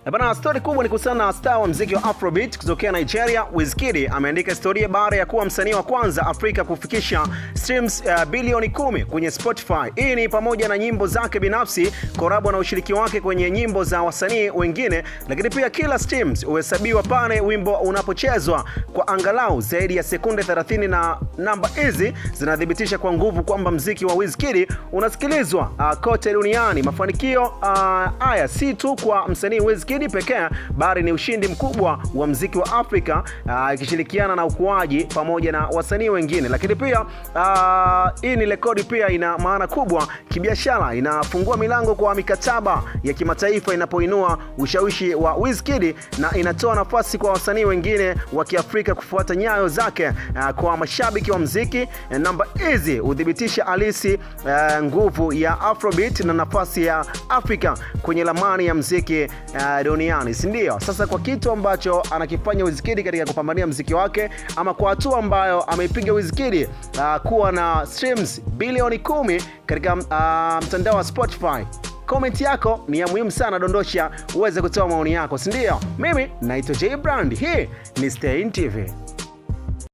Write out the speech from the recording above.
Bana, story kubwa ni kuhusiana na star wa muziki wa Afrobeat kutokea Nigeria. Wizkid ameandika historia baada ya kuwa msanii wa kwanza Afrika kufikisha streams bilioni 10 kwenye Spotify. Hii ni pamoja na nyimbo zake binafsi, korabo na ushiriki wake kwenye nyimbo za wasanii wengine, lakini pia kila streams huhesabiwa pale wimbo unapochezwa kwa angalau zaidi ya sekunde 30, na namba hizi zinadhibitisha kwa nguvu kwamba muziki wa Wizkid unasikilizwa kote duniani. Mafanikio haya si tu kwa msanii Wizkid pekee, bali ni ushindi mkubwa wa muziki wa Afrika ikishirikiana na ukuaji pamoja na wasanii wengine. Lakini pia hii ni rekodi pia ina maana kubwa kibiashara, inafungua milango kwa mikataba ya kimataifa inapoinua ushawishi wa Wizkid na inatoa nafasi kwa wasanii wengine wa Kiafrika kufuata nyayo zake. Kwa mashabiki wa muziki, namba hizi hudhibitisha halisi nguvu ya Afrobeat na nafasi ya Afrika kwenye lamani ya muziki duniani, si ndio? Sasa kwa kitu ambacho anakifanya Wizkid katika kupambania muziki wake, ama kwa hatua ambayo ameipiga Wizkid kuwa na streams bilioni 10 katika mtandao wa Spotify, comment yako ni ya muhimu sana, dondosha uweze kutoa maoni yako, si ndio? Mimi naitwa J Brand, hii ni Stay In TV.